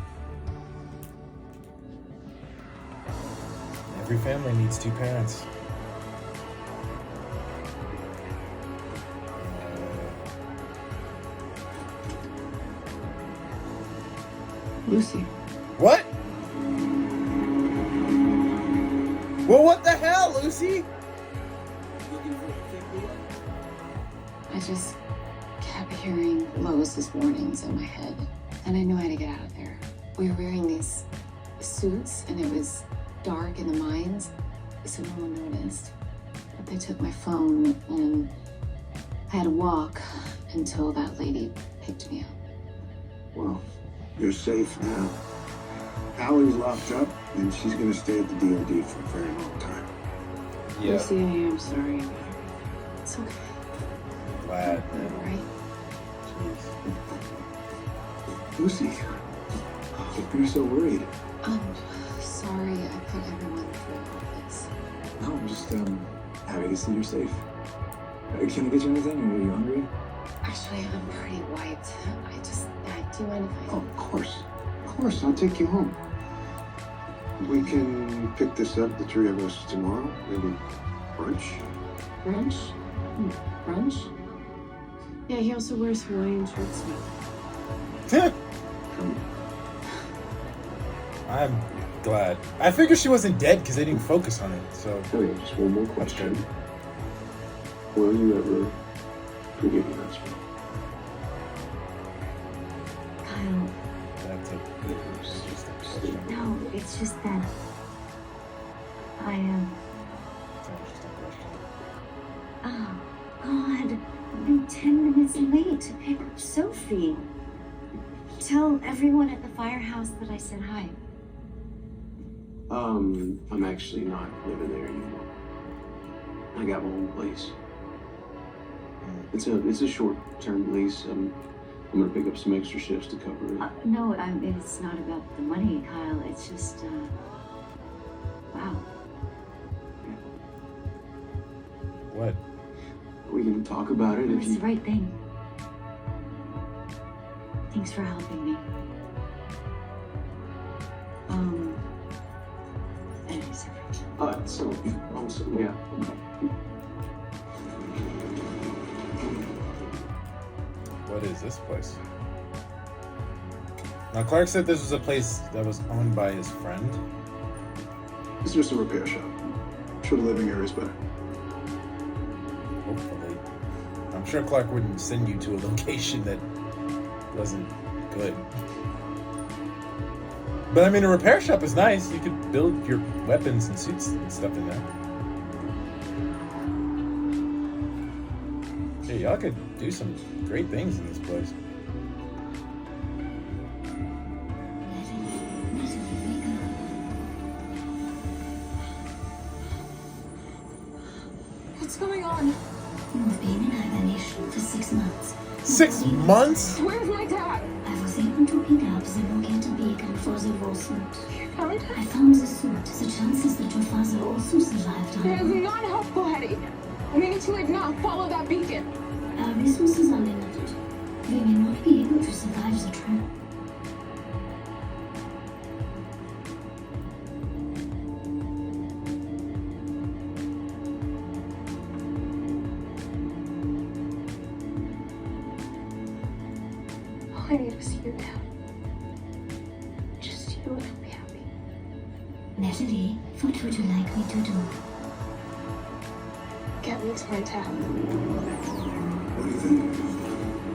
Speaker 1: Every family needs two parents.
Speaker 7: Lucy.
Speaker 1: What? Well, what the hell, Lucy?
Speaker 7: I just kept hearing Lois's warnings in my head, and I knew I had to get out of there. We were wearing these suits, and it was dark in the mines, so no one noticed. But they took my phone, and I had to walk until that lady picked me up.
Speaker 8: Well, you're safe now. Allie's locked up, and she's going to stay at the DOD for a very long time.
Speaker 1: Yeah.
Speaker 7: Lucy, I am sorry. It's okay.
Speaker 1: Glad.
Speaker 7: Right?
Speaker 8: Lucy, if you're so worried.
Speaker 7: I'm sorry I put everyone through all this.
Speaker 6: No, I'm just happy to see you're safe. Can I get you anything? Are you hungry?
Speaker 7: Actually, I'm pretty wiped. Do you mind if I...
Speaker 8: Oh, of course. Of course, I'll take you home. We can pick this up, the three of us, tomorrow. Maybe brunch?
Speaker 7: Brunch? Brunch? Yeah, he also wears Hawaiian shirts now.
Speaker 8: Come
Speaker 1: I'm glad. I figured she wasn't dead because they didn't focus on it, so...
Speaker 2: Okay, just one more question.
Speaker 1: That's
Speaker 2: Will you ever forgive your husband?
Speaker 4: Kyle,
Speaker 1: That's a interesting question.
Speaker 4: no, it's just that I am.
Speaker 1: That's an interesting question.
Speaker 4: Oh, God. I'm 10 minutes late to pick up Sophie. Tell everyone at the firehouse that I said hi.
Speaker 2: I'm actually not living there anymore. I got my own place. It's a short-term lease. I'm gonna pick up some extra shifts to cover it.
Speaker 4: No, it's not about the money, Kyle. It's just, wow.
Speaker 1: What?
Speaker 2: We can talk about it if
Speaker 4: It's
Speaker 2: you...
Speaker 4: the right thing. Thanks for helping me. Anyways.
Speaker 2: So, yeah.
Speaker 1: What is this place? Now, Clark said this was a place that was owned by his friend.
Speaker 12: It's just a repair shop. Sure, the living area is better.
Speaker 1: Hopefully. I'm sure Clark wouldn't send you to a location that wasn't good. But I mean, a repair shop is nice. You could build your weapons and suits and stuff in there. Hey, y'all could do some great things in this place.
Speaker 5: What's going on?
Speaker 4: You've been in hibernation for 6 months.
Speaker 1: 6 months?
Speaker 5: Where's my dad?
Speaker 4: I was able to pick up the rocket beacon for the war suit.
Speaker 5: You found him?
Speaker 4: I found the suit. The chances that your father also survived
Speaker 5: That is
Speaker 4: are...
Speaker 5: not helpful, Hetty. We need to leave now. Follow that beacon.
Speaker 4: Our resources are limited. We may not be able to survive the trip.
Speaker 5: All I need is you now. Just you and I'll be happy.
Speaker 4: Natalie, what would you like me to do?
Speaker 5: Get me to my dad.
Speaker 12: What do you think?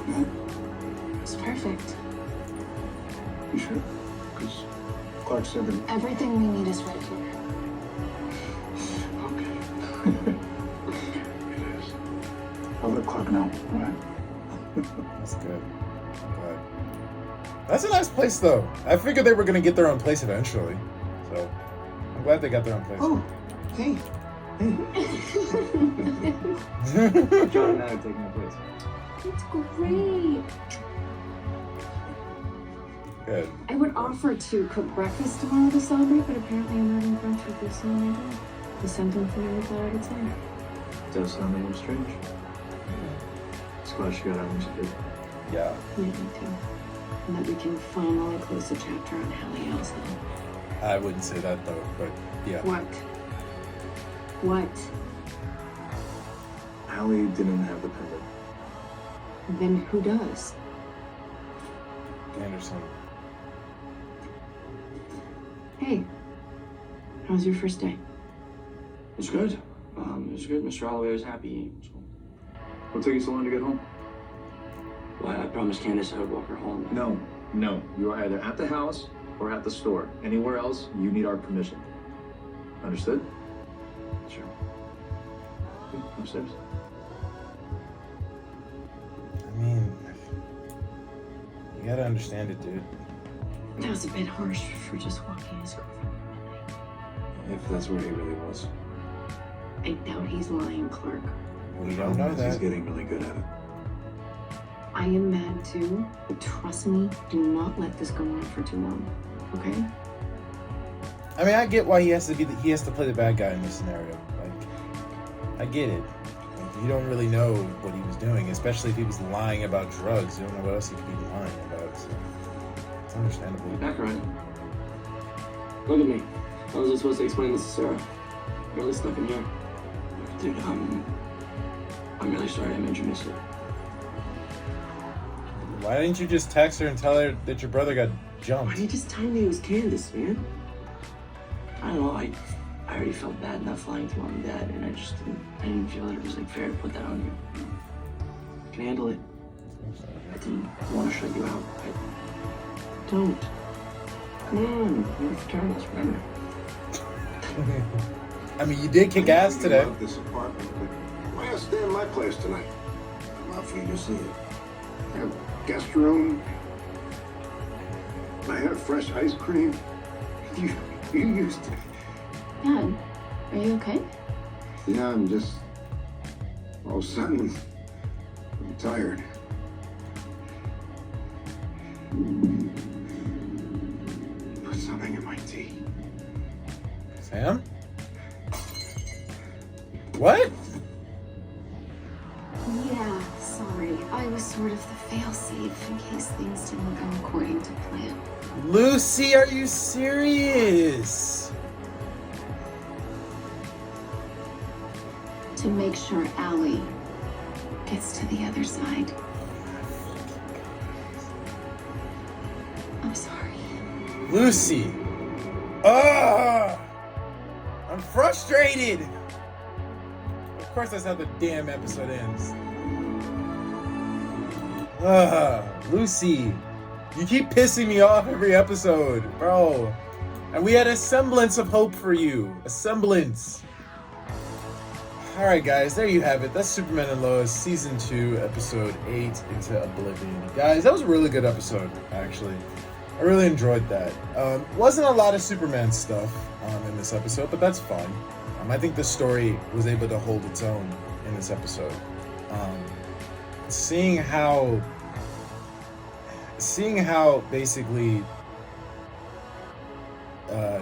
Speaker 12: Yeah?
Speaker 5: It's perfect.
Speaker 12: You sure? Because Clark said that...
Speaker 5: Everything we need is right here.
Speaker 12: Okay. It is. I'll let Clark know, all right?
Speaker 1: That's good. I'm glad. That's a nice place, though. I figured they were going to get their own place eventually. So, I'm glad they got their own place.
Speaker 12: Oh, hey. Hey.
Speaker 6: John and I are taking the place.
Speaker 7: It's great.
Speaker 1: Good.
Speaker 7: I would offer to cook breakfast tomorrow to celebrate, but apparently I'm having brunch with Lucy and my dad. The sentence that I thought I would say.
Speaker 6: Does sound a little strange. It's glad she got out when she did.
Speaker 1: Yeah.
Speaker 7: Yeah, me too. And that we can finally close the chapter on Hallie Elsa.
Speaker 1: I wouldn't say that, though, but yeah.
Speaker 7: What? What?
Speaker 6: Allie didn't have the pendant.
Speaker 7: Then who does?
Speaker 1: Anderson.
Speaker 7: Hey, how was your first day?
Speaker 11: It's good. It's good. Mr. Holloway was happy. So.
Speaker 6: What took you so long to get home?
Speaker 11: Well, I promised Candace I would walk her home.
Speaker 6: No. You are either at the house or at the store. Anywhere else, you need our permission. Understood?
Speaker 11: Sure.
Speaker 6: Okay, upstairs.
Speaker 1: I mean, you gotta understand it, dude.
Speaker 7: That was a bit harsh for just walking his girlfriend at midnight.
Speaker 6: If that's where he really was.
Speaker 7: I doubt he's lying, Clark.
Speaker 1: We don't know
Speaker 6: He's
Speaker 1: that.
Speaker 6: getting really good at it.
Speaker 7: I am mad too, but trust me, do not let this go on for too long, okay?
Speaker 1: I mean, I get why he has to play the bad guy in this scenario. Like, I get it. Like, you don't really know what he was doing, especially if he was lying about drugs. You don't know what else he could be lying about. So it's understandable.
Speaker 11: Back right. Look at me. How was I supposed to explain this to Sarah? Barely stuck in here. Dude, I'm really sorry I made you miss it.
Speaker 1: Why didn't you just text her and tell her that your brother got
Speaker 11: Why
Speaker 1: jumped?
Speaker 11: didn't you just tell me it was Candace, man? I don't know, I already felt bad not flying to Mom and Dad, and I didn't feel that it was like fair to put that on you. I can handle it. I didn't want to shut you out. I don't. Come on, you're fraternals, remember?
Speaker 1: I mean, you did kick ass
Speaker 8: You
Speaker 1: today.
Speaker 8: love this apartment, but why not stay in my place tonight? I'd love for you to see it. I have a guest room. I have fresh ice cream. You used to.
Speaker 5: Dad, are you okay?
Speaker 8: Yeah, I'm just all of a sudden I'm tired. Put something in my tea.
Speaker 1: Sam? What?
Speaker 10: Yeah, sorry. I was sort of the failsafe in case things didn't go according to plan.
Speaker 1: Lucy, are you serious?
Speaker 10: To make sure Allie gets to the other side. I'm sorry.
Speaker 1: Lucy! Ugh! I'm frustrated! Of course that's how the damn episode ends. Ugh, Lucy. You keep pissing me off every episode, bro. And we had a semblance of hope for you. A semblance. Alright guys, there you have it. That's Superman and Lois, Season 2, Episode 8, Into Oblivion. Guys, that was a really good episode, actually. I really enjoyed that. Wasn't a lot of Superman stuff in this episode, but that's fine. I think the story was able to hold its own in this episode. Seeing how basically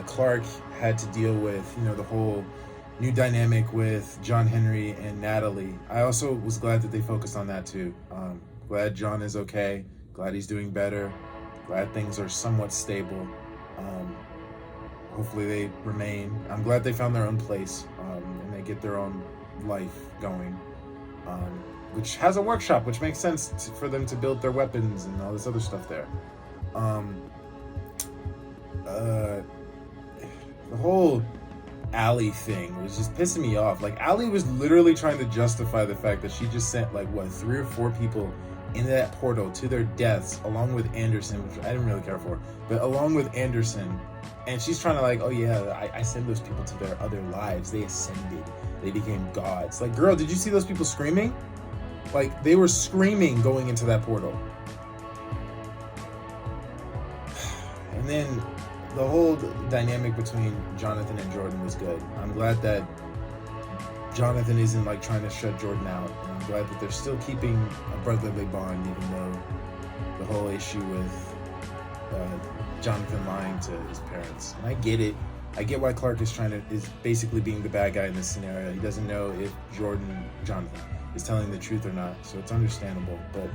Speaker 1: Clark had to deal with, the whole new dynamic with John Henry and Natalie. I also was glad that they focused on that too. Glad John is okay. Glad he's doing better. Glad things are somewhat stable. Hopefully they remain. I'm glad they found their own place and they get their own life going. Which has a workshop, which makes sense for them to build their weapons and all this other stuff there. The whole Allie thing was just pissing me off. Like, Allie was literally trying to justify the fact that she just sent, 3 or 4 people into that portal to their deaths, along with Anderson, which I didn't really care for, but along with Anderson. And she's trying to oh yeah, I send those people to their other lives. They ascended. They became gods. Like, girl, did you see those people screaming? They were screaming going into that portal. And then the whole dynamic between Jonathan and Jordan was good. I'm glad that Jonathan isn't trying to shut Jordan out. And I'm glad that they're still keeping a brotherly bond, even though the whole issue with Jonathan lying to his parents. And I get it. I get why Clark is basically being the bad guy in this scenario. He doesn't know if Jonathan is telling the truth or not, so it's understandable. But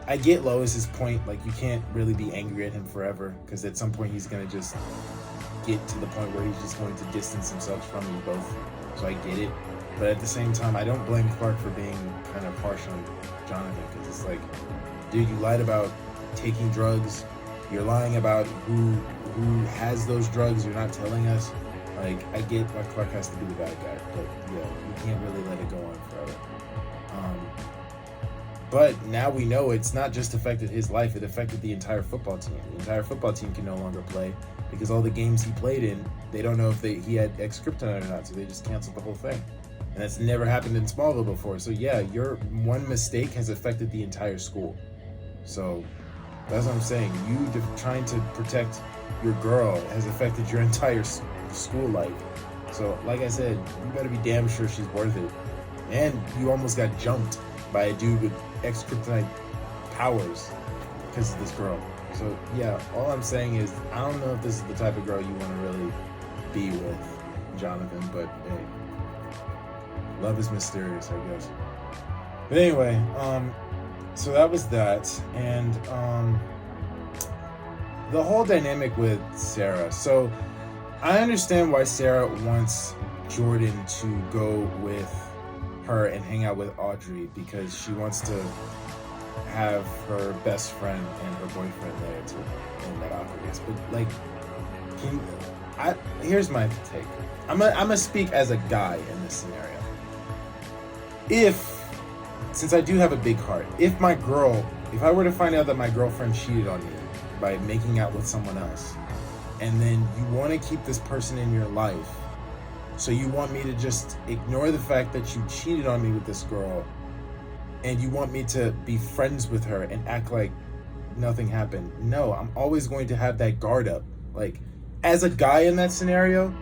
Speaker 1: I get Lois's point. You can't really be angry at him forever, because at some point he's gonna just get to the point where he's just going to distance himself from you both. So I get it. But at the same time, I don't blame Clark for being kind of harsh on Jonathan, because it's dude, you lied about taking drugs. You're lying about who has those drugs. You're not telling us. I get why Clark has to be the bad guy, but yeah, you can't really let it go on forever. But now we know it's not just affected his life, it affected the entire football team. The entire football team can no longer play because all the games he played in, they don't know if he had X-Kryptonite or not, so they just canceled the whole thing. And that's never happened in Smallville before. So yeah, your one mistake has affected the entire school. So that's what I'm saying. You trying to protect your girl has affected your entire school life. So like I said, you better be damn sure she's worth it. And you almost got jumped by a dude with X-Kryptonite powers because of this girl. So yeah, all I'm saying is I don't know if this is the type of girl you want to really be with, Jonathan, but hey, love is mysterious, I guess. But anyway, so that was that. And the whole dynamic with Sarah. So I understand why Sarah wants Jordan to go with her and hang out with Audrey, because she wants to have her best friend and her boyfriend there to end that awkwardness. But like, here's my take. I'm gonna speak as a guy in this scenario. Since I do have a big heart, if I were to find out that my girlfriend cheated on me by making out with someone else, and then you want to keep this person in your life, so you want me to just ignore the fact that you cheated on me with this girl, and you want me to be friends with her and act like nothing happened. No, I'm always going to have that guard up. Like, as a guy in that scenario,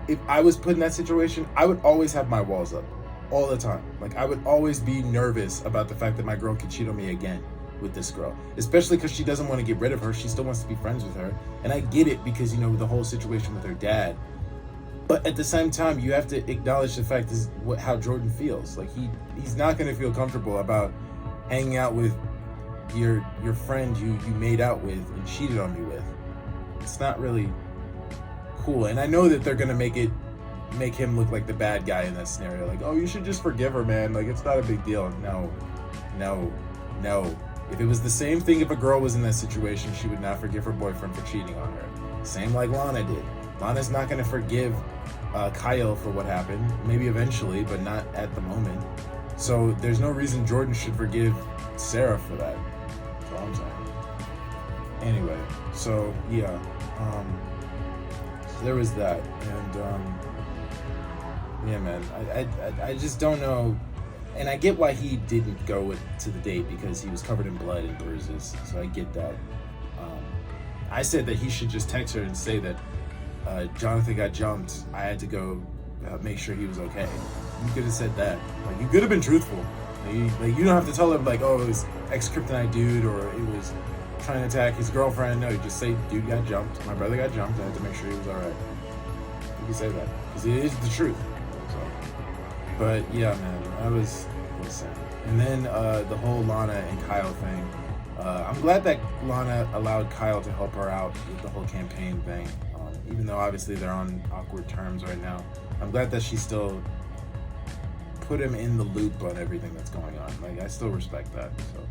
Speaker 1: if I was put in that situation, I would always have my walls up all the time. Like, I would always be nervous about the fact that my girl could cheat on me again with this girl, especially because she doesn't want to get rid of her. She still wants to be friends with her, and I get it because, you know, the whole situation with her dad. But at the same time, you have to acknowledge the fact is how Jordan feels. Like, he's not going to feel comfortable about hanging out with your friend you made out with and cheated on me with. It's not really cool. And I know that they're going to make him look like the bad guy in that scenario. Like, oh, you should just forgive her, man. Like, it's not a big deal. No. If it was the same thing, if a girl was in that situation, she would not forgive her boyfriend for cheating on her. Same like Lana did. Lana's not going to forgive Kyle for what happened. Maybe eventually, but not at the moment. So there's no reason Jordan should forgive Sarah for that. That's all I'm saying. Anyway, so yeah. So there was that. And yeah, man, I just don't know. And I get why he didn't go to the date, because he was covered in blood and bruises. So I get that. I said that he should just text her and say that Jonathan got jumped. I had to go make sure he was okay. You could have said that. Like, you could have been truthful. Like, you don't have to tell him, like, oh, it was ex-kryptonite dude, or it was trying to attack his girlfriend. No, you just say, dude got jumped. My brother got jumped. I had to make sure he was all right. You can say that, because it is the truth. So, but yeah, man, that was sad. And then the whole Lana and Kyle thing. I'm glad that Lana allowed Kyle to help her out with the whole campaign thing. Even though obviously they're on awkward terms right now, I'm glad that she still put him in the loop on everything that's going on. Like, I still respect that. So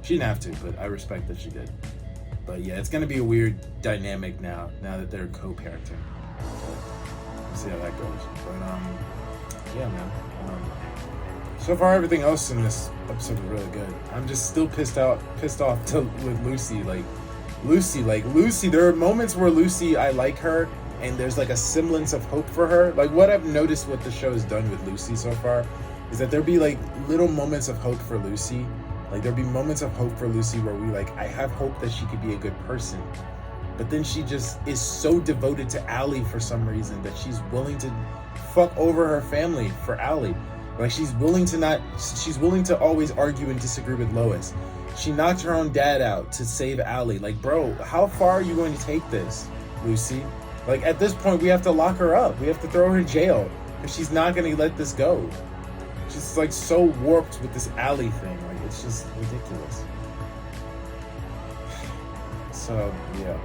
Speaker 1: she didn't have to, but I respect that she did. But yeah, it's gonna be a weird dynamic now that they're co-parenting. So we'll see how that goes. But yeah, man. So far, everything else in this episode is really good. I'm just still pissed off with Lucy. Lucy, there are moments where Lucy, I like her, and there's like a semblance of hope for her. Like, what I've noticed what the show has done with Lucy so far is that there'll be like little moments of hope for Lucy. Like, there'll be moments of hope for Lucy where we like, I have hope that she could be a good person. But then she just is so devoted to Allie for some reason that she's willing to fuck over her family for Allie. Like, she's willing to always argue and disagree with Lois. She knocked her own dad out to save Allie. Like, bro, how far are you going to take this, Lucy? Like, at this point, we have to lock her up. We have to throw her in jail, because she's not going to let this go. She's, like, so warped with this Allie thing. Like, it's just ridiculous. So, yeah.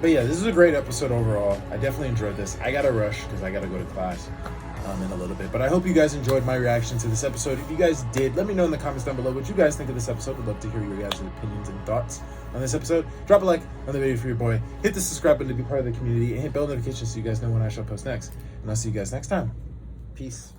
Speaker 1: But yeah, this is a great episode overall. I definitely enjoyed this. I got to rush, because I got to go to class in a little bit. But I hope you guys enjoyed my reaction to this episode. If you guys did, let me know in the comments down below what you guys think of this episode. I'd love to hear your guys' opinions and thoughts on this episode. Drop a like on the video for your boy. Hit the subscribe button to be part of the community, and hit bell notifications so you guys know when I shall post next. And I'll see you guys next time. Peace.